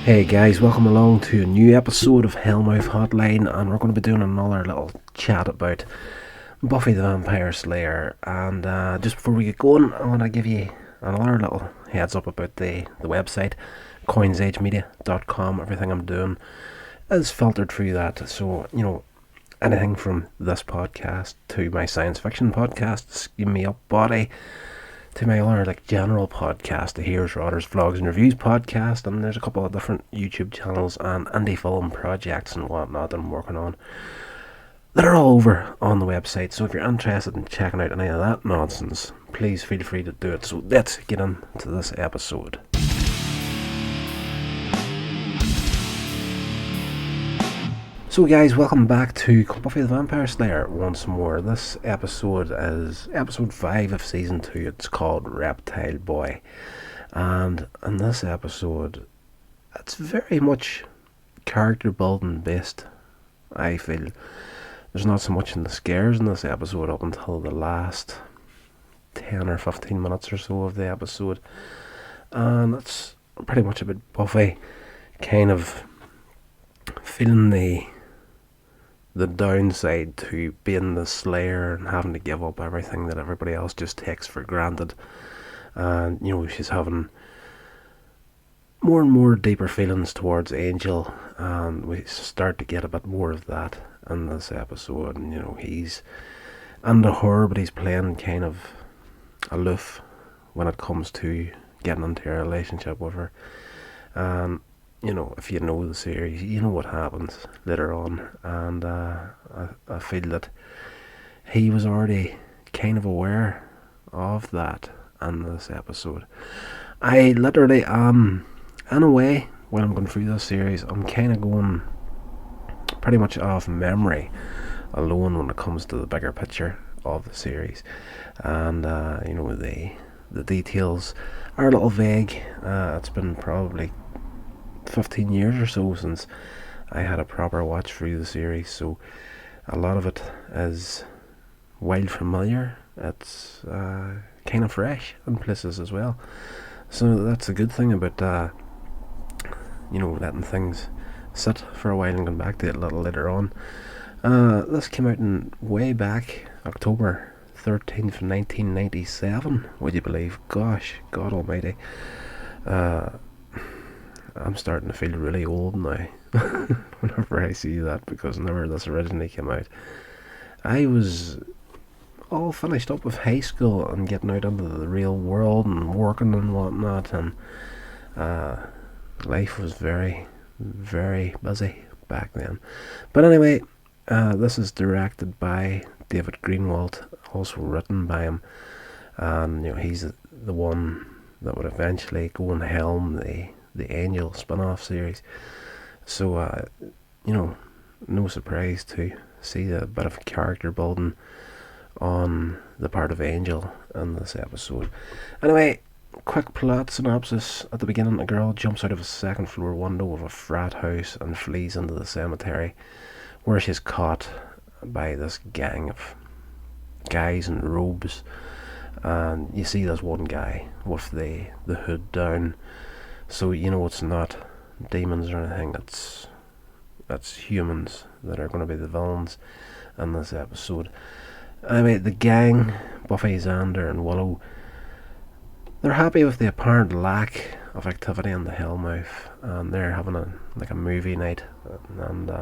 Hey guys, welcome along to a new episode of Hellmouth Hotline, and we're going to be doing another little chat about Buffy the Vampire Slayer. And just before we get going, I want to give you another little heads up about the website, coinsagemedia.com. Everything I'm doing is filtered through that, so anything from this podcast to my science fiction podcast, Sceam Me Up Botty, to my other general podcast, the Heroes, Rotters, Vlogs and Reviews podcast, and there's a couple of different YouTube channels and indie film projects and whatnot that I'm working on that are all over on the website. So if you're interested in checking out any of that nonsense, please feel free to do it. So let's get into this episode. So guys, welcome back to Buffy the Vampire Slayer once more. This episode is episode 5 of season 2. It's called Reptile Boy. And in this episode, it's very much character building based, I feel. There's not so much in the scares in this episode up until the last 10 or 15 minutes or so of the episode. And it's pretty much about Buffy kind of feeling the downside to being the Slayer and having to give up everything that everybody else just takes for granted. And she's having more and more deeper feelings towards Angel, and we start to get a bit more of that in this episode. And he's into her, but he's playing kind of aloof when it comes to getting into a relationship with her. And if you know the series, you know what happens later on, and I feel that he was already kind of aware of that in this episode. I literally am, in a way, when I'm going through this series, I'm kind of going pretty much off memory alone when it comes to the bigger picture of the series, and the details are a little vague. It's been probably 15 years or so since I had a proper watch through the series, so a lot of it is wild familiar. It's kind of fresh in places as well, so that's a good thing about letting things sit for a while and going back to it a little later on. This came out in way back October 13th, 1997, would you believe? Gosh, God almighty. I'm starting to feel really old now whenever I see that, because whenever this originally came out, I was all finished up with high school and getting out into the real world and working and whatnot, and life was very, very busy back then. But anyway, this is directed by David Greenwald, also written by him, and he's the one that would eventually go and helm the Angel spin-off series. So no surprise to see a bit of character building on the part of Angel in this episode. Anyway, quick plot synopsis. At the beginning, a girl jumps out of a second floor window of a frat house and flees into the cemetery, where she's caught by this gang of guys in robes. And you see this one guy with the hood down, so it's not demons or anything. It's humans that are going to be the villains in this episode. Anyway, the gang, Buffy, Xander and Willow, they're happy with the apparent lack of activity in the Hellmouth, and they're having a movie night and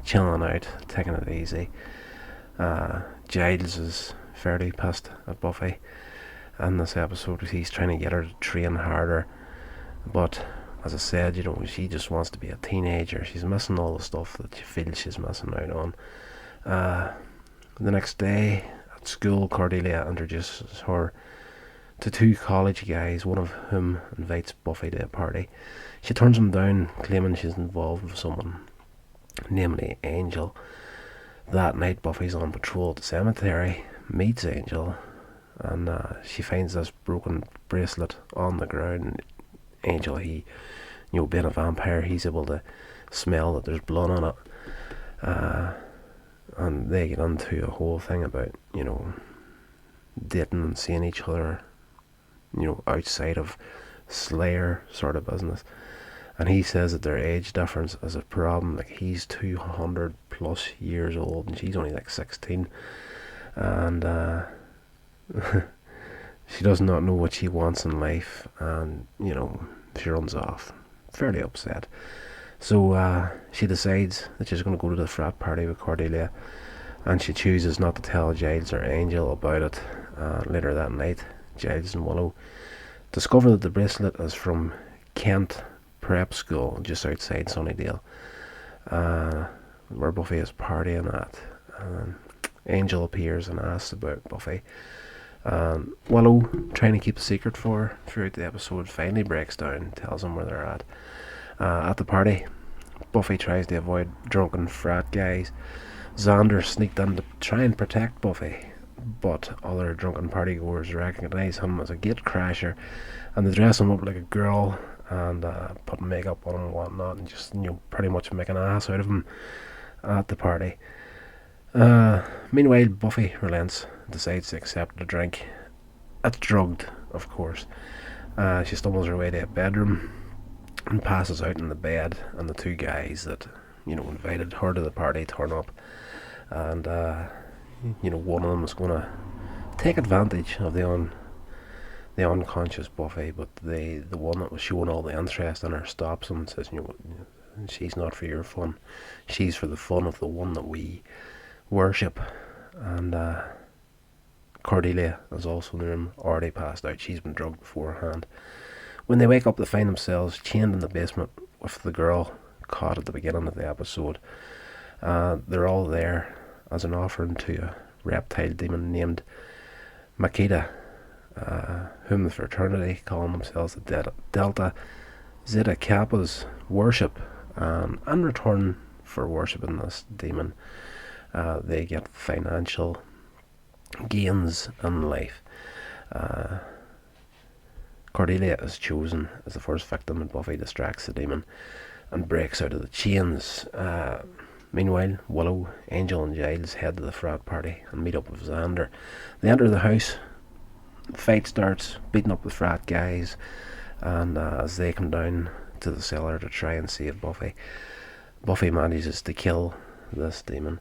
chilling out, taking it easy. Giles is fairly pissed at Buffy in this episode because he's trying to get her to train harder. But as I said, she just wants to be a teenager. She's missing all the stuff that she feels she's missing out on. The next day at school, Cordelia introduces her to two college guys, one of whom invites Buffy to a party. She turns him down, claiming she's involved with someone, namely Angel. That night, Buffy's on patrol at the cemetery, meets Angel, and she finds this broken bracelet on the ground. Angel, being a vampire, he's able to smell that there's blood on it, and they get into a whole thing about dating and seeing each other outside of Slayer sort of business. And he says that their age difference is a problem. Like, he's 200 plus years old and she's only like 16. And she does not know what she wants in life. And, you know, she runs off, fairly upset. So she decides that she's going to go to the frat party with Cordelia. And she chooses not to tell Giles or Angel about it. Later that night, Giles and Willow discover that the bracelet is from Kent Prep School just outside Sunnydale, where Buffy is partying at. Angel appears and asks about Buffy. Willow, trying to keep a secret for her throughout the episode, finally breaks down, tells them where they're at. At the party, Buffy tries to avoid drunken frat guys. Xander sneaked in to try and protect Buffy, but other drunken partygoers recognise him as a gatecrasher, and they dress him up like a girl and put makeup on him and whatnot, and just, you know, pretty much make an ass out of him at the party. Meanwhile, Buffy relents, decides to accept the drink. It's drugged, of course. She stumbles her way to a bedroom and passes out in the bed, and the two guys that, you know, invited her to the party turn up, and you know, one of them is going to take advantage of the unconscious Buffy, but the one that was showing all the interest in her stops him and says, you know, she's not for your fun, she's for the fun of the one that we worship. And Cordelia is also in the room, already passed out. She's been drugged beforehand. When they wake up, they find themselves chained in the basement with the girl caught at the beginning of the episode. They're all there as an offering to a reptile demon named Makita, whom the fraternity, calling themselves the Delta Zeta Kappas, worship. In return for worshipping this demon, they get financial gains in life. Cordelia is chosen as the first victim, and Buffy distracts the demon and breaks out of the chains. Meanwhile, Willow, Angel and Giles head to the frat party and meet up with Xander. They enter the house, the fight starts, beating up the frat guys, and as they come down to the cellar to try and save Buffy, Buffy manages to kill this demon,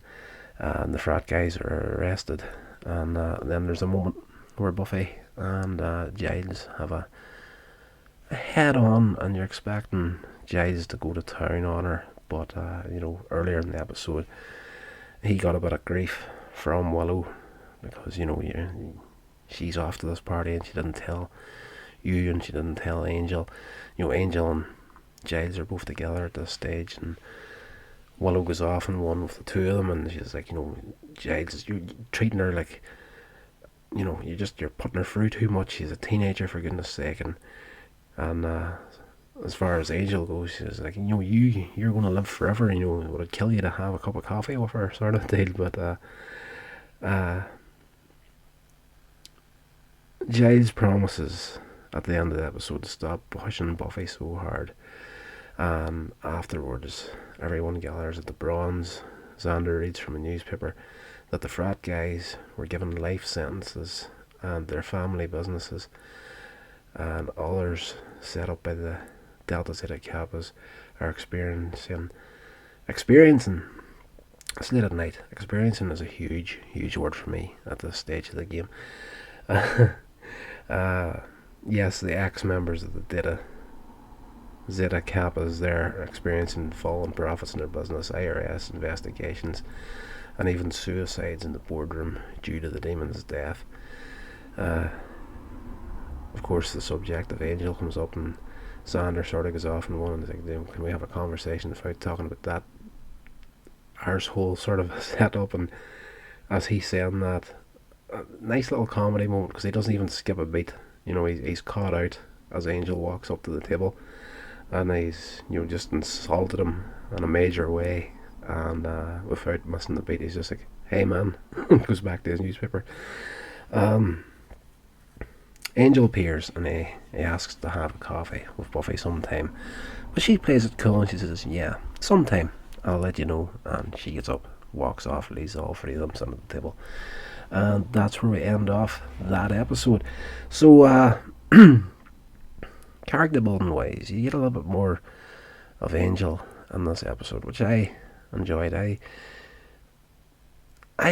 and the frat guys are arrested. And then there's a moment where Buffy and Giles have a head-on, and you're expecting Giles to go to town on her, but you know, earlier in the episode he got a bit of grief from Willow because, you know, she's off to this party and she didn't tell you and she didn't tell Angel. You know, Angel and Giles are both together at this stage, and Willow goes off and one with the two of them, and she's like, you know, Giles, you're treating her like, you know, you're putting her through too much. She's a teenager, for goodness sake. And as far as Angel goes, she's like, you know, you're going to live forever. You know, it would kill you to have a cup of coffee with her, sort of deal. But Giles promises at the end of the episode to stop pushing Buffy so hard. Afterwards, everyone gathers at the Bronze. Xander reads from a newspaper that the frat guys were given life sentences and their family businesses, and others set up by the Delta Zeta Kappas are experiencing. It's late at night. Experiencing is a huge word for me at this stage of the game. Yes, the ex-members of the Zeta Kappas, they're experiencing fallen profits in their business, IRS investigations, and even suicides in the boardroom due to the demon's death. Of course, the subject of Angel comes up, and Xander sort of goes off and one and is like, can we have a conversation without talking about that arsehole sort of set up? And as he's saying that, a nice little comedy moment, because he doesn't even skip a beat. You know, he's caught out as Angel walks up to the table, and he's, you know, just insulted him in a major way, and without missing the beat, he's just like, hey man, goes back to his newspaper. Angel appears and he asks to have a coffee with Buffy sometime, but she plays it cool and she says, yeah, sometime, I'll let you know. And she gets up, walks off, leaves all three of them sitting at the table, and that's where we end off that episode. So character building wise, you get a little bit more of Angel in this episode, which I enjoyed. I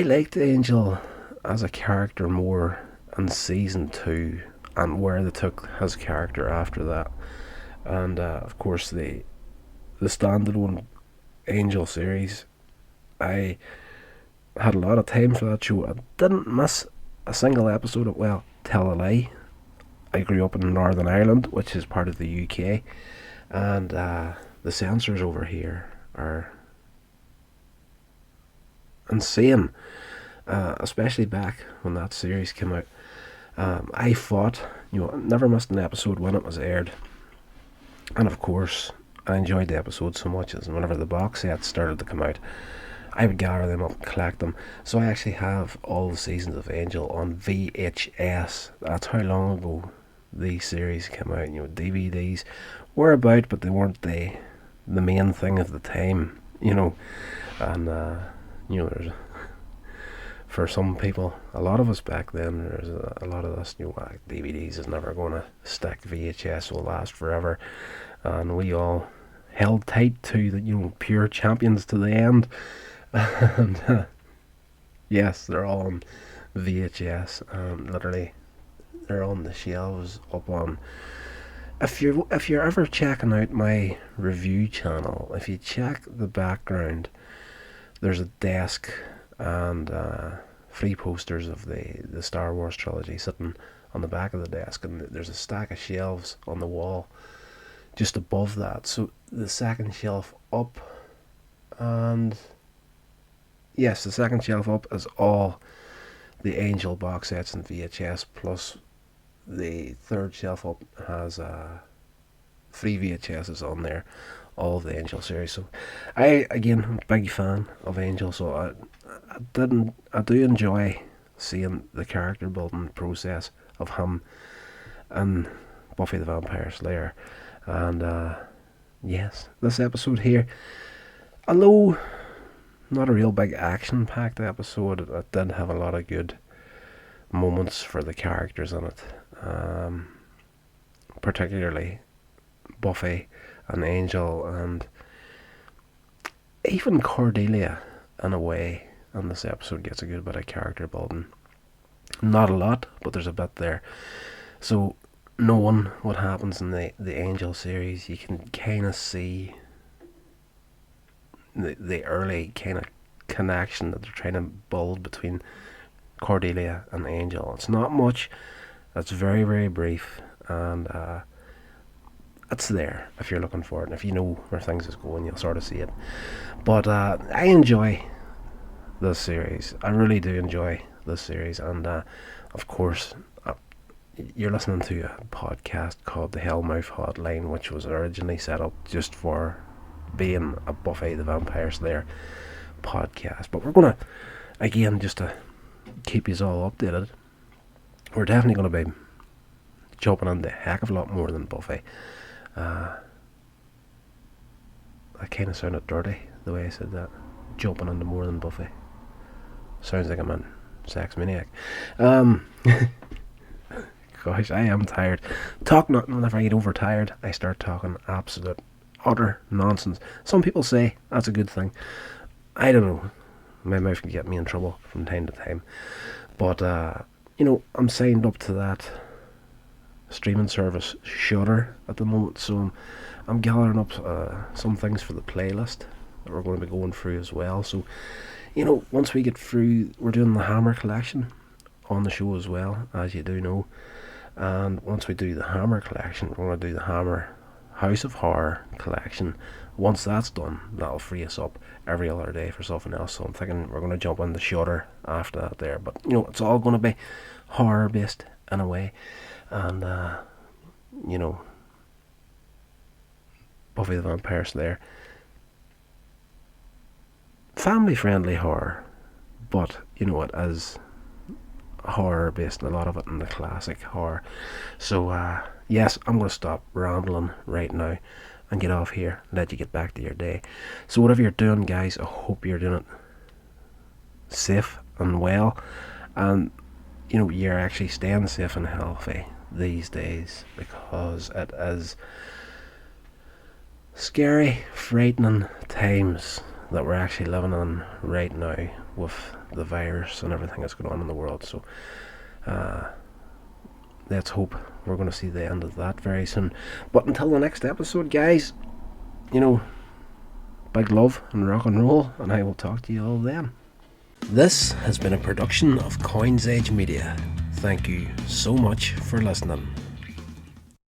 liked Angel as a character more in season 2 and where they took his character after that. And of course the standalone Angel series, I had a lot of time for that show. I didn't miss a single episode of, well, tell a lie, I grew up in Northern Ireland, which is part of the UK, and the censors over here are insane, especially back when that series came out. I fought, never missed an episode when it was aired, and of course I enjoyed the episode so much as whenever the box sets started to come out, I would gather them up and collect them. So I actually have all the seasons of Angel on VHS. That's how long ago these series came out. DVDs were about, but they weren't the main thing of the time. And there's, for some people, a lot of us back then, there's a lot of us knew DVDs is never going to stick. VHS will last forever, and we all held tight to the pure champions to the end. And yes, they're all on VHS, and literally they're on the shelves up on. If you're ever checking out my review channel, if you check the background, there's a desk and 3 posters of the Star Wars trilogy sitting on the back of the desk, and there's a stack of shelves on the wall just above that. So the second shelf up, and yes, the second shelf up is all the Angel box sets and VHS, plus the third shelf up has 3 VHSs on there, all of the Angel series. So I, again, I'm a big fan of Angel, so I do enjoy seeing the character building process of him and Buffy the Vampire Slayer. And yes, this episode here, although not a real big action-packed episode, it did have a lot of good moments for the characters in it, particularly Buffy and Angel, and even Cordelia in a way. And this episode gets a good bit of character building. Not a lot, but there's a bit there. So knowing what happens in the Angel series, you can kind of see the early kind of connection that they're trying to build between Cordelia and Angel. It's not much, it's very, very brief, and it's there if you're looking for it, and if you know where things is going, you'll sort of see it. But I enjoy this series. I really do enjoy this series, and of course you're listening to a podcast called the Hellmouth Hotline, which was originally set up just for being a Buffy the Vampire Slayer podcast. But we're gonna, again, just to keep you all updated, we're definitely gonna be jumping into a heck of a lot more than Buffy. That kind of sounded dirty the way I said that. Jumping into more than Buffy. Sounds like I'm in Sex Maniac. Gosh, I am tired. Whenever I get overtired, I start talking absolute, utter nonsense. Some people say that's a good thing. I don't know. My mouth can get me in trouble from time to time. But, I'm signed up to that streaming service Shudder at the moment, so I'm gathering up some things for the playlist that we're going to be going through as well. So, once we get through, we're doing the Hammer collection on the show as well, as you do know. And once we do the Hammer collection, we're going to do the Hammer House of Horror collection. Once that's done, that'll free us up every other day for something else. So I'm thinking we're going to jump into Shudder after that there. But, it's all going to be horror based in a way. And, Buffy the Vampire Slayer, family friendly horror, but it is horror based, a lot of it in the classic horror. So yes, I'm going to stop rambling right now and get off here, let you get back to your day. So whatever you're doing, guys, I hope you're doing it safe and well, and you're actually staying safe and healthy these days, because it is scary, frightening times that we're actually living in right now with the virus and everything that's going on in the world. So let's hope we're going to see the end of that very soon. But until the next episode, guys, you know, big love and rock and roll, and I will talk to you all then. This has been a production of Coins Age Media. Thank you so much for listening.